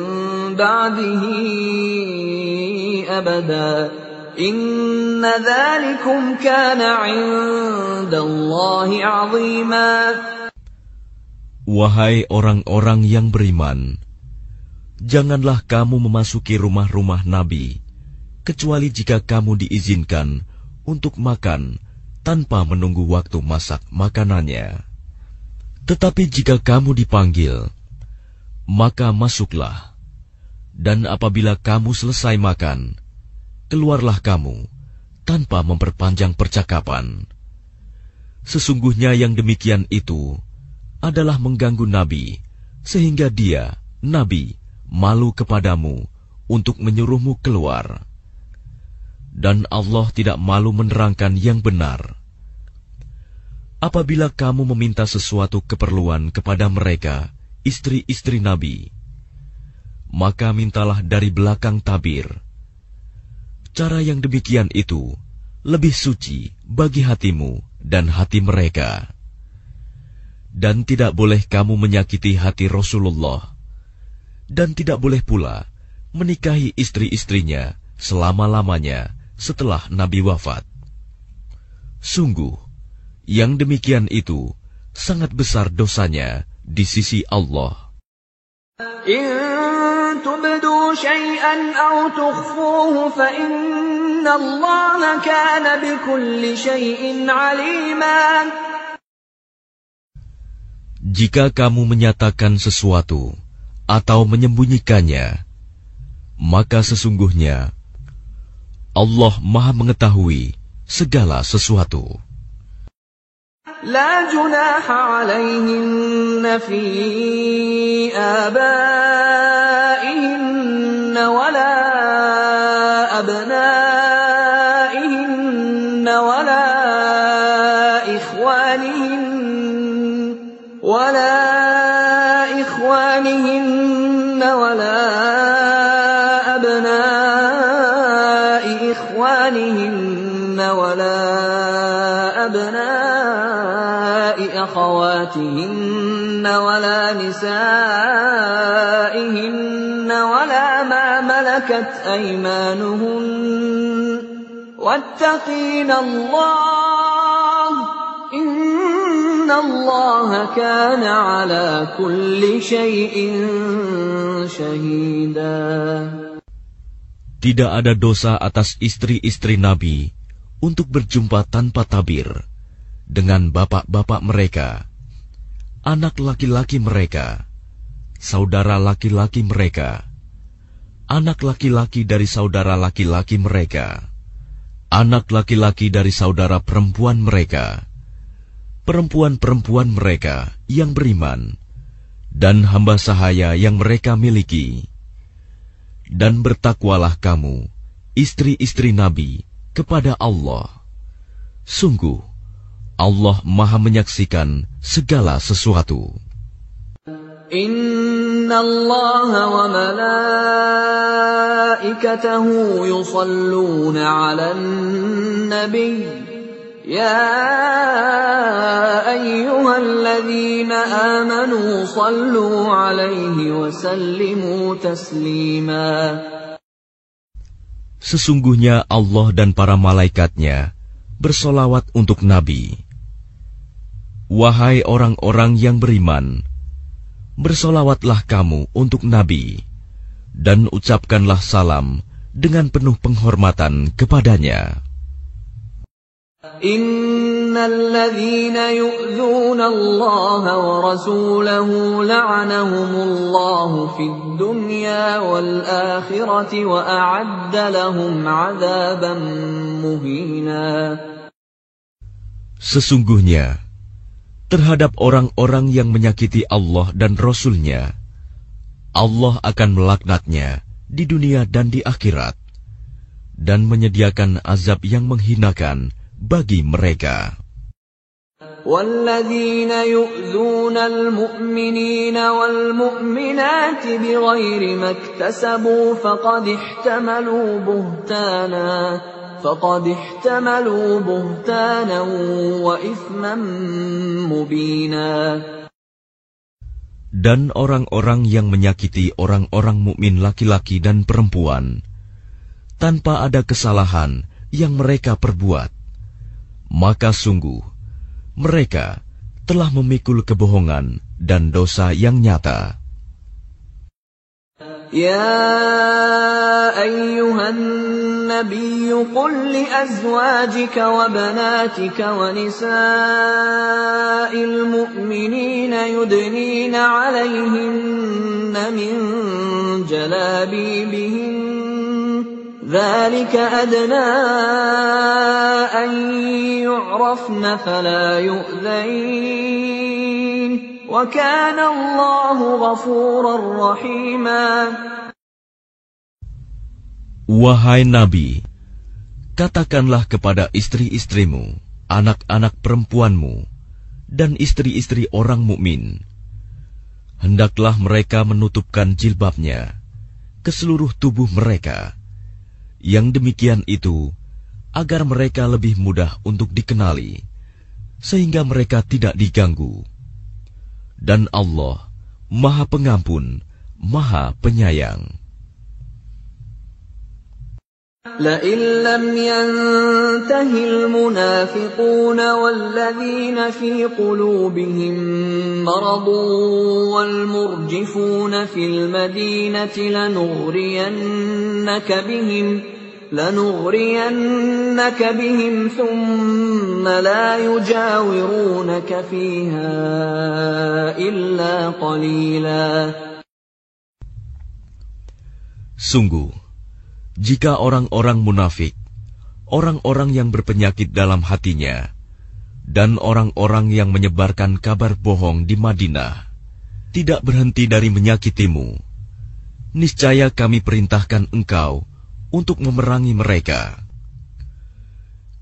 بعده أبدا إن ذلكم كان عند الله عظيما. Wahai orang-orang yang beriman, janganlah kamu memasuki rumah-rumah Nabi, kecuali jika kamu diizinkan untuk makan tanpa menunggu waktu masak makanannya. Tetapi jika kamu dipanggil, maka masuklah, dan apabila kamu selesai makan, keluarlah kamu tanpa memperpanjang percakapan. Sesungguhnya yang demikian itu adalah mengganggu Nabi, sehingga dia, Nabi, malu kepadamu untuk menyuruhmu keluar. Dan Allah tidak malu menerangkan yang benar. apabila kamu meminta sesuatu keperluan kepada mereka, istri-istri Nabi, maka mintalah dari belakang tabir. Cara yang demikian itu lebih suci bagi hatimu dan hati mereka. Dan tidak boleh kamu menyakiti hati Rasulullah, dan tidak boleh pula menikahi istri-istrinya selama-lamanya setelah Nabi wafat. Sungguh, yang demikian itu sangat besar dosanya di sisi Allah. إن تبدوا شيئا أو تخفوه فإن الله كان بكل شيء عليما. Jika kamu menyatakan sesuatu atau menyembunyikannya, maka sesungguhnya Allah Maha mengetahui segala sesuatu. لا جناح عليهن في آبائهن ولا أبنائهن ولا إخوانهن ولا أبناء إخوانهن ولا أبناء أخواتهن ولا نسائهن ولا ما ملكت أيمانهن واتقين الله إن الله كان على كل شيء شهيدا. Tidak ada dosa atas istri-istri Nabi untuk berjumpa tanpa tabir dengan bapak-bapak mereka, anak laki-laki mereka, saudara laki-laki mereka, anak laki-laki dari saudara laki-laki mereka, anak laki-laki dari saudara perempuan mereka, perempuan-perempuan mereka yang beriman, dan hamba sahaya yang mereka miliki. Dan bertakwalah kamu, istri-istri Nabi, kepada Allah. Sungguh, Allah Maha menyaksikan segala sesuatu. Inna Allah wa malaikatahu yusalluna 'alan nabiy. Ya ayyuhalladzina amanu sallu 'alaihi wa sallimu taslima. Sesungguhnya Allah dan para malaikatnya bersolawat untuk Nabi. Wahai orang-orang yang beriman, bersolawatlah kamu untuk Nabi, dan ucapkanlah salam dengan penuh penghormatan kepadanya. Innalladzina yu'dzuna Allah wa rasulahu la'anahumullahu fid dunya wal akhirati wa a'adda lahum 'adzaban muhina. Sesungguhnya terhadap orang-orang yang menyakiti Allah dan Rasul-Nya, Allah akan melaknatnya di dunia dan di akhirat, dan menyediakan azab yang menghinakan bagi mereka. وَالَّذِينَ يُؤْذُونَ الْمُؤْمِنِينَ وَالْمُؤْمِنَاتِ بِغَيْرِ مَا اكْتَسَبُوا فَقَدِ احْتَمَلُوا بُهْتَانًا وَإِثْمًا مُبِينًا. Dan orang-orang yang menyakiti orang-orang mukmin laki-laki dan perempuan tanpa ada kesalahan yang mereka perbuat, maka sungguh mereka telah memikul kebohongan dan dosa yang nyata. Ya ayyuhan nabiyyu qul li azwajika wa banatika wa nisa'il mu'minina yudnina 'alayhinna min jalabibihin ذلك أدنى أن يعرفن فلا يؤذين وكان الله غفورا رحيما. Wahai Nabi, katakanlah kepada istri-istrimu, anak-anak perempuanmu, dan istri-istri orang mukmin, hendaklah mereka menutupkan jilbabnya ke seluruh tubuh mereka. Yang demikian itu agar mereka lebih mudah untuk dikenali, sehingga mereka tidak diganggu. Dan Allah Maha Pengampun, Maha Penyayang. لئن لم ينته المنافقون والذين في قلوبهم مرض والمرجفون في المدينة لنغرينك بهم ثم لا يجاورونك فيها إلا قليلا. Sungguh, jika orang-orang munafik, orang-orang yang berpenyakit dalam hatinya, dan orang-orang yang menyebarkan kabar bohong di Madinah, tidak berhenti dari menyakitimu, niscaya kami perintahkan engkau untuk memerangi mereka.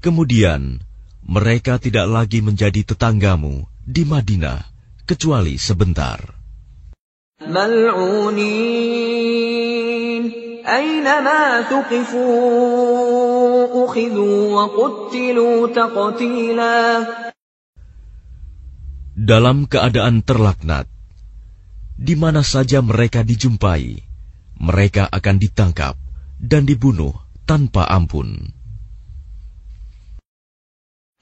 Kemudian, mereka tidak lagi menjadi tetanggamu di Madinah, kecuali sebentar. أينما ثقفوا أخذوا وقتلوا تقتيلا. Dalam keadaan terlaknat, di mana saja mereka dijumpai, mereka akan ditangkap dan dibunuh tanpa ampun.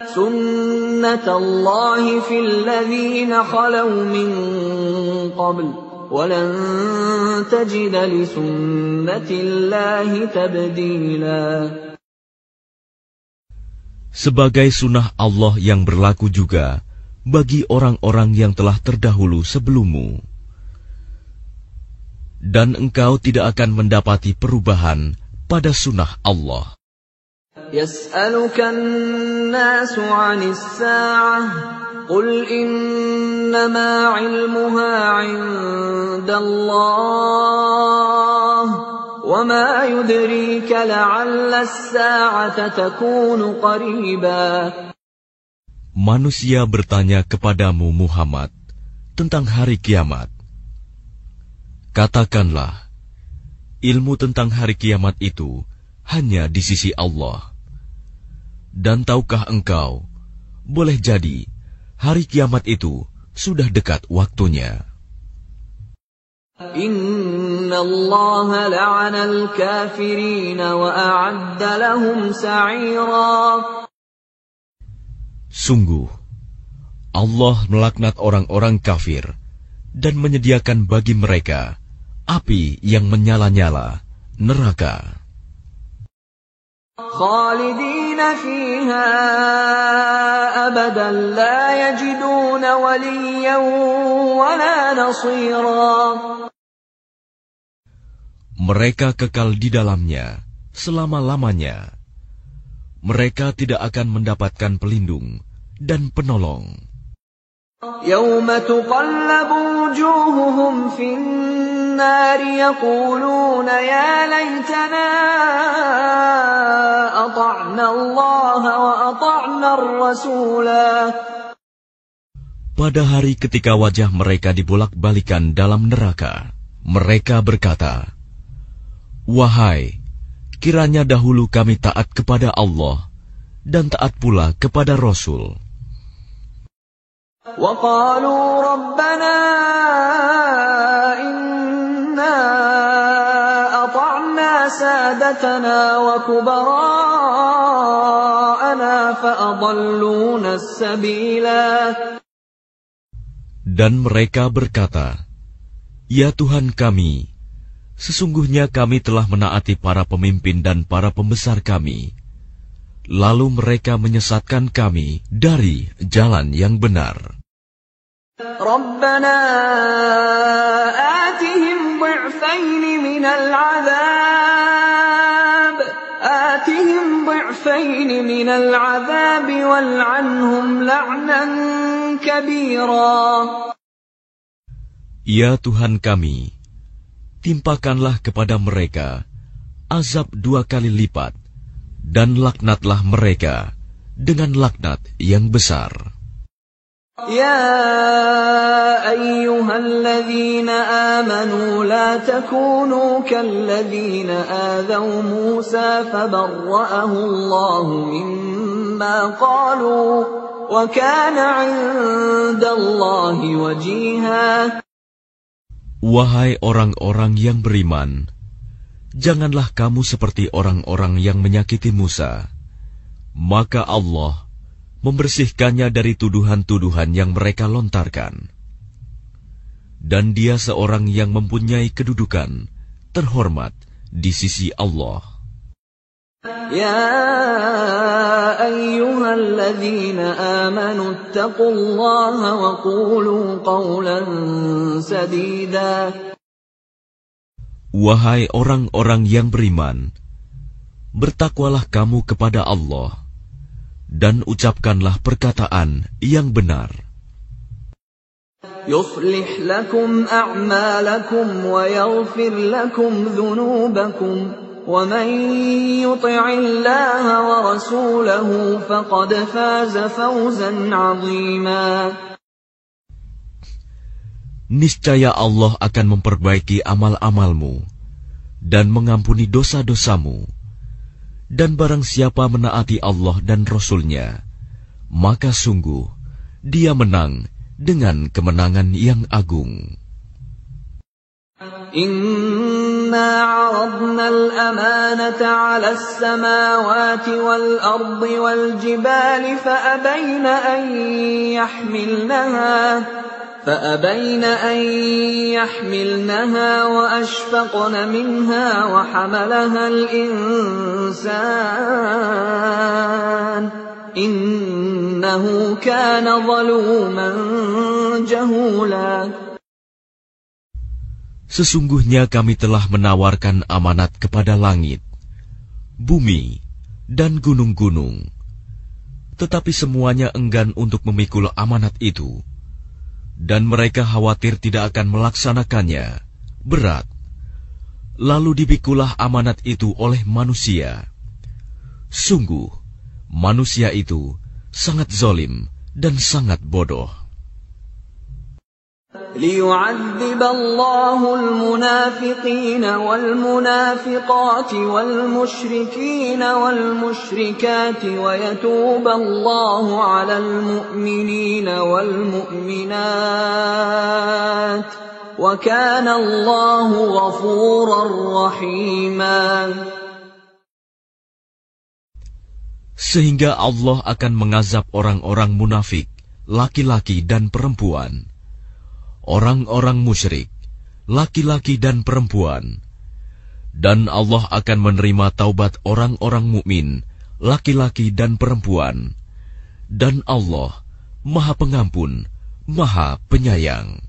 سنة الله في الذين خلوا من قبل وَلَن تَجِدَ لِسُنَّةِ اللَّهِ تَبْدِيلًا. Sebagai sunnah Allah yang berlaku juga bagi orang-orang yang telah terdahulu sebelummu. Dan engkau tidak akan mendapati perubahan pada sunnah Allah. يَسْأَلُكَ النَّاسُ عَنِ السَّاعَةِ قُلْ إِنَّمَا عِلْمُهَا عِندَ اللَّهِ وَمَا يُدْرِيكَ لَعَلَّ السَّاعَةَ تَكُونُ قَرِيبًا. Manusia bertanya kepadamu Muhammad tentang hari kiamat. Katakanlah, ilmu tentang hari kiamat itu hanya di sisi Allah. Dan tahukah engkau, boleh jadi hari kiamat itu sudah dekat waktunya. Inna Allah la'ana al-kafirin wa a'adda lahum sa'ira. Sungguh, Allah melaknat orang-orang kafir dan menyediakan bagi mereka api yang menyala-nyala, neraka. خالدين فيها أبدا لا يجدون وليا ولا نصيرا. Mereka kekal di dalamnya selama-lamanya. Mereka tidak akan mendapatkan pelindung dan penolong. يوم تقلب وجوههم في النار يقولون يا ليتنا أطعنا الله وأطعنا الرسولا. Pada hari ketika wajah mereka dibolak-balikan dalam neraka, mereka berkata, "Wahai, kiranya dahulu kami taat kepada Allah dan taat pula kepada Rasul." وَقَالُوا رَبَّنَا إِنَّا أَطَعْنَا سَادَتَنَا وَكُبَرَاءَنَا فَأَضَلُّونَا السَّبِيلَا. Dan mereka berkata, "Ya Tuhan kami, sesungguhnya kami telah menaati para pemimpin dan para pembesar kami, lalu mereka menyesatkan kami dari jalan yang benar." رَبَّنَا آتِهِمْ ضِعْفَيْنِ مِنَ الْعَذَابِ وَالْعَنْهُمْ لَعْنًا كَبِيرًا. Ya Tuhan kami, timpakanlah kepada mereka azab 2 kali lipat, dan laknatlah mereka dengan laknat yang besar. يا أيها الذين آمنوا لا تكونوا كالذين آذوا موسى فبرأه الله مما قالوا وكان عند الله وجيها. Wahai orang-orang yang beriman, janganlah kamu seperti orang-orang yang menyakiti Musa. Maka Allah membersihkannya dari tuduhan-tuduhan yang mereka lontarkan. Dan dia seorang yang mempunyai kedudukan terhormat di sisi Allah. Ya ayyuhalladzina amanu ittaqullaha wa qulu qawlan sadida. Wahai orang-orang yang beriman, bertakwalah kamu kepada Allah dan ucapkanlah perkataan yang benar. Yuslih lakum a'malakum wa yaghfir lakum dhunubakum wa man yuti'illaha wa rasulahu faqad faza fawzan 'azima. Niscaya Allah akan memperbaiki amal-amalmu dan mengampuni dosa-dosamu. Dan barang siapa menaati Allah dan Rasul-Nya, maka sungguh dia menang dengan kemenangan yang agung. Inna 'aradna al-amanata 'ala as-samawati wal-ardi wal-jibali fa'abayna أن يحملنها وأشفقن منها وحملها الإنسان إنه كان ظلوما جهولا. Sesungguhnya kami telah menawarkan amanat kepada langit, bumi, dan gunung-gunung, tetapi semuanya enggan untuk memikul amanat itu. Dan mereka khawatir tidak akan melaksanakannya, berat. Lalu dipikulah amanat itu oleh manusia. Sungguh, manusia itu sangat zalim dan sangat bodoh. ليعذب الله المنافقين والمنافقات والمشركين والمشركات ويتوب الله على المؤمنين والمؤمنات وكان الله غفورا رحيما. Sehingga Allah akan mengazab orang-orang munafik, laki-laki dan perempuan, orang-orang musyrik, laki-laki dan perempuan, dan Allah akan menerima taubat orang-orang mukmin, laki-laki dan perempuan, dan Allah Maha Pengampun, Maha Penyayang.